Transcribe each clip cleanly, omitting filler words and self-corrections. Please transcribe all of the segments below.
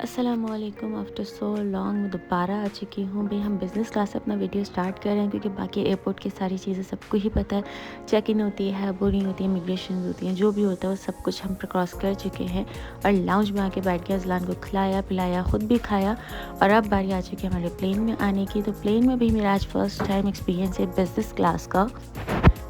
अस्सलामुअलैकुम। After so long मैं दोबारा आ चुकी हूँ। भाई हम बिज़नेस क्लास से अपना वीडियो स्टार्ट कर रहे हैं क्योंकि बाकी एयरपोर्ट की सारी चीज़ें सबको ही पता है। चेक इन होती है, बोर्डिंग होती है, इमिग्रेशन होती है, जो भी होता है वो सब कुछ हम क्रॉस कर चुके हैं और लाउंज में आके बैठ के अज़लान को खिलाया पिलाया, ख़ुद भी खाया। और अब बारी आ चुकी है हमारे प्लेन में आने की। तो प्लेन में भी मेरा आज फर्स्ट टाइम एक्सपीरियंस है बिज़नेस क्लास का।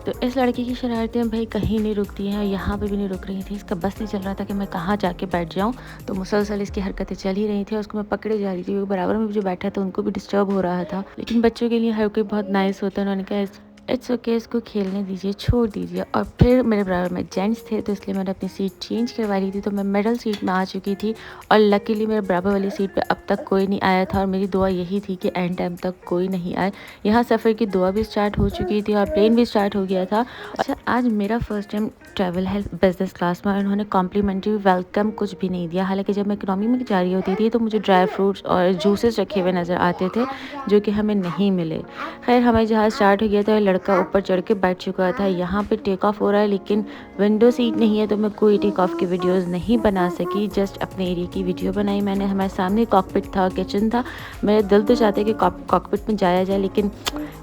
तो इस लड़के की शरारतें भाई कहीं नहीं रुकती हैं, यहाँ पे भी नहीं रुक रही थी। इसका बस नहीं चल रहा था कि मैं कहाँ जाके बैठ जाऊँ। तो मुसलसल इसकी हरकतें चल ही रही थी और उसको मैं पकड़े जा रही थी क्योंकि बराबर में जो बैठा था उनको भी डिस्टर्ब हो रहा था। लेकिन बच्चों के लिए हर कोई बहुत नाइस होता है। उन्होंने कहा इट्स ओके, इसको खेलने दीजिए, छोड़ दीजिए। और फिर मेरे बराबर में जेंट्स थे तो इसलिए मैंने अपनी सीट चेंज करवा ली थी। तो मैं मिडल सीट में आ चुकी थी और लकीली मेरे बराबर वाली सीट पे अब तक कोई नहीं आया था और मेरी दुआ यही थी कि एंड टाइम तक कोई नहीं आए। यहाँ सफ़र की दुआ भी स्टार्ट हो चुकी थी और प्लेन भी स्टार्ट हो गया था। अच्छा, आज मेरा फर्स्ट टाइम ट्रैवल है बिज़नेस क्लास में और इन्होंने कॉम्प्लीमेंट्री वेलकम कुछ भी नहीं दिया। हालांकि जब मैं इकोनॉमी में जा रही होती थी तो मुझे ड्राई फ्रूट्स और जूसेस रखे हुए नज़र आते थे जो कि हमें नहीं मिले। खैर हमारा जहाज़ स्टार्ट हो गया था, लड़का ऊपर चढ़ के बैठ चुका था। यहाँ पे टेक ऑफ हो रहा है लेकिन विंडो सीट नहीं है तो मैं कोई टेक ऑफ की वीडियोस नहीं बना सकी। जस्ट अपने एरिया की वीडियो बनाई मैंने। हमारे सामने कॉकपिट था, किचन था। मेरे दिल तो चाहते कि कॉकपिट में जाया जाए लेकिन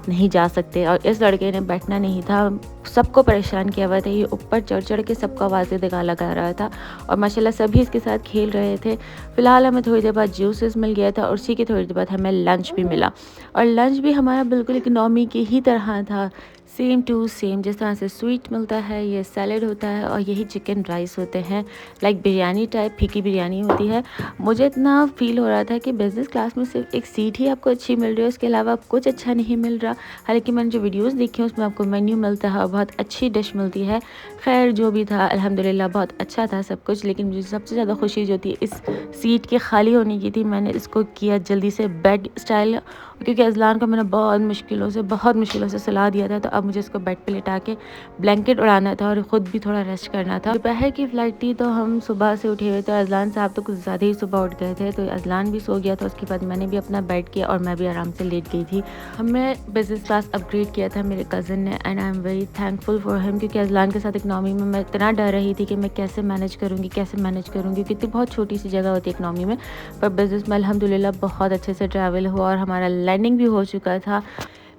नहीं जा सकते। और इस लड़के ने बैठना नहीं था, सबको परेशान किया हुआ था। ये ऊपर चढ़ चढ़ के सबको आवाज़ें लगा रहा था और माशाल्लाह सभी इसके साथ खेल रहे थे। फ़िलहाल हमें थोड़ी देर बाद जूसेस मिल गया था और उसी की थोड़ी देर बाद हमें लंच भी मिला। और लंच भी हमारा बिल्कुल इकनॉमी की ही तरह था, सेम टू सेम। जिस तरह से स्वीट मिलता है, ये सैलड होता है और यही चिकन राइस होते हैं। लाइक बिरयानी टाइप फीकी बिरयानी होती है। मुझे इतना फ़ील हो रहा था कि बिज़नेस क्लास में सिर्फ एक सीट ही आपको अच्छी मिल रही है, उसके अलावा कुछ अच्छा नहीं मिल रहा। हालांकि मैंने जो वीडियोस देखी हैं उसमें आपको मेन्यू मिलता है और बहुत अच्छी डिश मिलती है। खैर जो भी था अल्हम्दुलिल्लाह बहुत अच्छा था सब कुछ। लेकिन मुझे सबसे ज़्यादा खुशी जो थी इस सीट के खाली होने की थी। मैंने इसको किया जल्दी से बेड स्टाइल क्योंकि अज़लान को मैंने बहुत मुश्किलों से सुला दिया था। तो अब मुझे इसको बेड पे लिटा के ब्लैंकेट उड़ाना था और ख़ुद भी थोड़ा रेस्ट करना था। दोपहर की फ़्लाइट थी तो हम सुबह से उठे हुए थे। अज़लान साहब तो कुछ ज़्यादा ही सुबह उठ गए थे तो अज़लान भी सो गया था। उसके बाद मैंने भी अपना बेड किया और मैं भी आराम से लेट गई थी। हमें बिज़नेस क्लास अपग्रेड किया था मेरे कज़न ने and I am very thankful for him क्योंकि अज़लान के साथ इकनॉमी में मैं इतना डर रही थी कि मैं कैसे मैनेज करूँगी क्योंकि बहुत छोटी सी जगह होती है इकनॉमी में। पर बिज़नेस में अल्हम्दुलिल्लाह बहुत अच्छे से ट्रैवल हुआ और हमारा लैंडिंग भी हो चुका था।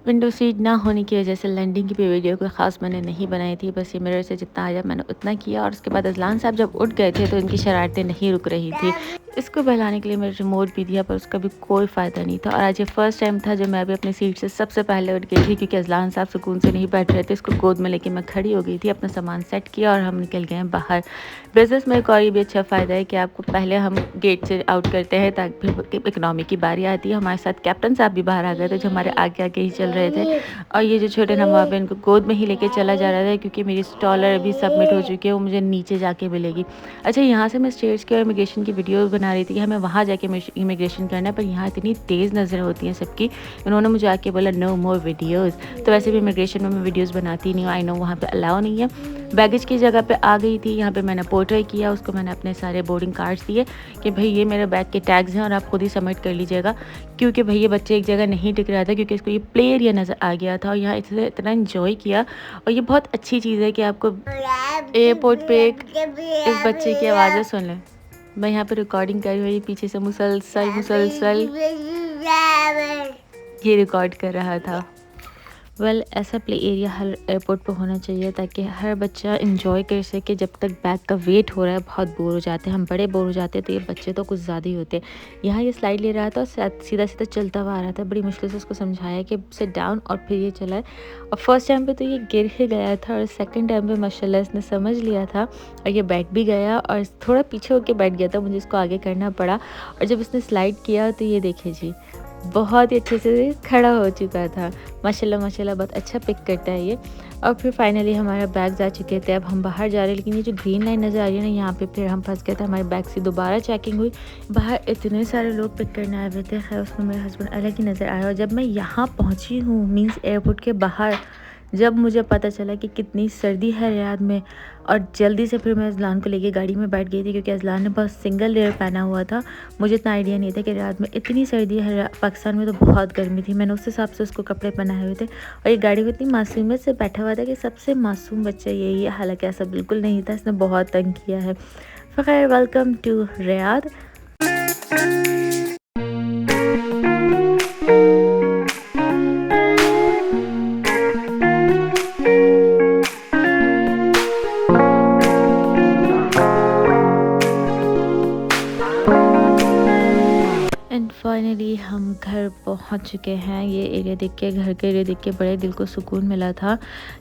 विंडो सीट ना होने की वजह से लैंडिंग की भी वीडियो कोई ख़ास मैंने नहीं बनाई थी। बस ये मेरे से जितना आया मैंने उतना किया। और उसके बाद अज़लान साहब जब उठ गए थे तो इनकी शरारतें नहीं रुक रही थी। इसको बहलाने के लिए मैंने रिमोट भी दिया पर उसका भी कोई फ़ायदा नहीं था। और आज ये फर्स्ट टाइम था जब मैं भी अपनी सीट से सबसे पहले उठ गई थी क्योंकि अज़लान साहब सुकून से नहीं बैठ रहे थे। इसको गोद में लेके मैं खड़ी हो गई थी, अपना सामान सेट किया और हम निकल गए हैं बाहर। बिज़नेस में एक और ये भी अच्छा फ़ायदा है कि आपको पहले हम गेट से आउट करते हैं ताकि इकनॉमी की बारी आती है। हमारे साथ कैप्टन साहब भी बाहर आ गए थे जो हमारे आगे आगे ही चल रहे थे। और ये जो छोटे नवाब है इनको गोद में ही लेके चला जा रहा था क्योंकि मेरी स्टॉलर अभी सबमिट हो चुकी है, वो मुझे नीचे जाके मिलेगी। अच्छा, यहाँ से मैं स्टेट्स की और इमिग्रेशन की वीडियो बना रही थी कि हमें वहाँ जाके इमिग्रेशन करना है पर यहाँ इतनी तेज़ नज़र होती हैं सबकी। इन्होंने मुझे आके बोला नो मोर वीडियोज़। तो वैसे भी इमिग्रेशन में मैं वीडियोज़ बनाती नहीं हूँ, आई नो वहाँ पर अलाउ नहीं है। बैगेज की जगह पे आ गई थी। यहाँ पे मैंने पोर्ट्रे किया, उसको मैंने अपने सारे बोर्डिंग कार्ड्स दिए कि भाई ये मेरे बैग के टैग्स हैं और आप खुद ही सबमिट कर लीजिएगा। क्योंकि भाई ये बच्चे एक जगह नहीं टिक रहा था क्योंकि इसको ये प्ले एरिया नज़र आ गया था और यहाँ इसने इतना इन्जॉय किया। और ये बहुत अच्छी चीज़ है कि आपको एयरपोर्ट पे इस बच्चे की आवाज़ें सुन लें। मैं यहाँ पे रिकॉर्डिंग कर रही हूँ, पीछे से मुसलसल ये रिकॉर्ड कर रहा था। ऐसा प्ले एरिया हर एयरपोर्ट पर होना चाहिए ताकि हर बच्चा इंजॉय कर सके। जब तक बैग का वेट हो रहा है बहुत बोर हो जाते हैं, हम बड़े बोर हो जाते हैं तो ये बच्चे तो कुछ ज़्यादा ही होते हैं। यहाँ ये स्लाइड ले रहा था और सीधा सीधा चलता हुआ आ रहा था। बड़ी मुश्किल से उसको समझाया कि सिट डाउन और फिर ये चला है। और फर्स्ट टाइम पे तो ये गिर ही गया था और सेकंड टाइम पे माशाल्लाह इसने समझ लिया था और ये बैठ भी गया और थोड़ा पीछे होकर बैठ गया था, मुझे इसको आगे करना पड़ा। और जब इसने स्लाइड किया तो ये देखिए जी बहुत ही अच्छे से खड़ा हो चुका था। माशाल्लाह बहुत अच्छा पिक करता है ये। और फिर फाइनली हमारा बैग्स आ चुके थे। अब हम बाहर जा रहे हैं लेकिन ये जो ग्रीन लाइन नज़र आ रही है ना, यहाँ पे फिर हम फंस गए थे। हमारे बैग से दोबारा चेकिंग हुई। बाहर इतने सारे लोग पिक करने आए हुए थे। खैर उसमें मेरा हस्बैंड अलग ही नज़र आया। और जब मैं यहाँ पहुँची हूँ मीन्स एयरपोर्ट के बाहर, जब मुझे पता चला कि कितनी सर्दी है रियाद में, और जल्दी से फिर मैं अज़लान को लेके गाड़ी में बैठ गई थी क्योंकि अज़लान ने बस सिंगल लेयर पहना हुआ था। मुझे इतना आइडिया नहीं था कि रियाद में इतनी सर्दी है, पाकिस्तान में तो बहुत गर्मी थी। मैंने उस हिसाब से उसको कपड़े पहनाए हुए थे और ये गाड़ी में इतनी मासूमियत से बैठा हुआ था कि सबसे मासूम बच्चा यही है। हालांकि ऐसा बिल्कुल नहीं था, इसने बहुत तंग किया है। फ़खैर वेलकम टू रियाद। फाइनली हम घर पहुंच चुके हैं। ये एरिया देख के, घर का एरिया देख के बड़े दिल को सुकून मिला था।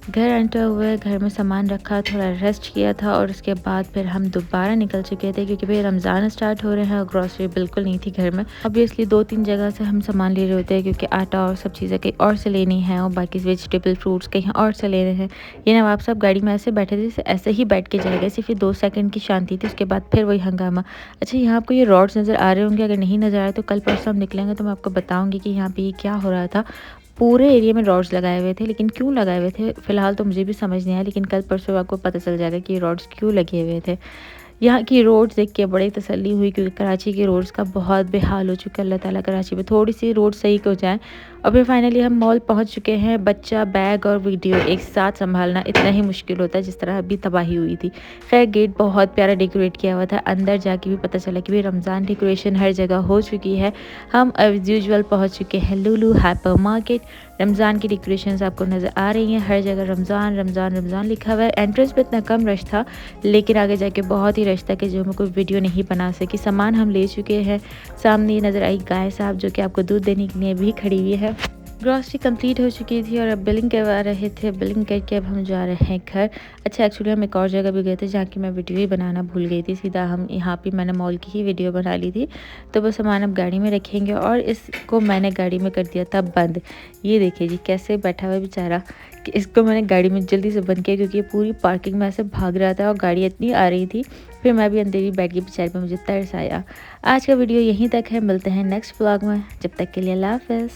घर एंटर हुए, घर में सामान रखा, थोड़ा रेस्ट किया था और उसके बाद फिर हम दोबारा निकल चुके थे क्योंकि भाई रमज़ान स्टार्ट हो रहे हैं और ग्रॉसरी बिल्कुल नहीं थी घर में। ऑब्वियसली 2-3 जगह से हम सामान ले रहे होते हैं क्योंकि आटा और सब चीज़ें कहीं और से लेनी है और बाकी वेजिटेबल फ्रूट्स कहीं और से ले रहे हैं। ये नवाब साहब गाड़ी में ऐसे बैठे थे, ऐसे ही बैठ के जाएगा, सिर्फ 2 सेकंड की शांति थी, उसके बाद फिर वही हंगामा। अच्छा, यहाँ आपको ये रॉड्स नज़र आ रहे होंगे, अगर नहीं नज़र आए तो कल परसों हम निकलेंगे तो मैं आपको बताऊंगी कि यहाँ पे ये क्या हो रहा था। पूरे एरिया में रॉड्स लगाए हुए थे, लेकिन क्यों लगाए हुए थे फ़िलहाल तो मुझे भी समझ नहीं आया, लेकिन कल परसों आपको पता चल जाएगा कि ये रॉड्स क्यों लगे हुए थे। यहाँ की रोड्स देख के बड़ी तसल्ली हुई क्योंकि कराची की रोड्स का बहुत बेहाल हो चुका है। अल्लाह ताला कराची में थोड़ी सी रोड सही हो जाए। और फिर फाइनली हम मॉल पहुँच चुके हैं। बच्चा, बैग और वीडियो एक साथ संभालना इतना ही मुश्किल होता है जिस तरह अभी तबाही हुई थी। खैर, गेट बहुत प्यारा डेकोरेट किया हुआ था। अंदर जाके भी पता चला कि भाई रमज़ान डेकोरेशन हर जगह हो चुकी है। हम एज़ यूजुअल पहुँच चुके हैं लुलु हाइपर मार्केट। रमज़ान की डेकोरेशंस आपको नज़र आ रही हैं, हर जगह रमज़ान रमज़ान रमज़ान लिखा हुआ है। एंट्रेंस पे इतना कम रश था, लेकिन आगे जाके बहुत ही रश था कि जो मैं कोई वीडियो नहीं बना सकी। सामान हम ले चुके हैं। सामने ये नज़र आई गाय साहब जो कि आपको दूध देने के लिए भी खड़ी हुई है। ग्रॉसरी कंप्लीट हो चुकी थी और अब बिलिंग करवा रहे थे। बिलिंग करके अब हम जा रहे हैं घर। अच्छा, एक्चुअली हम एक और जगह भी गए थे जहाँ की मैं वीडियो ही बनाना भूल गई थी। सीधा हम यहाँ पे मैंने मॉल की ही वीडियो बना ली थी। तो वो सामान अब गाड़ी में रखेंगे और इसको मैंने गाड़ी में कर दिया था बंद। ये देखिए जी कैसे बैठा हुआ बेचारा, कि इसको मैंने गाड़ी में जल्दी से बंद किया क्योंकि ये पूरी पार्किंग में ऐसे भाग रहा था और गाड़ी इतनी आ रही थी। फिर मैं भी अंदर ही बैठ गई बेचारे पे, मुझे तरस आया। आज का वीडियो यहीं तक है, मिलते हैं नेक्स्ट व्लॉग में। जब तक के लिए अल्लाह हाफ़िज़।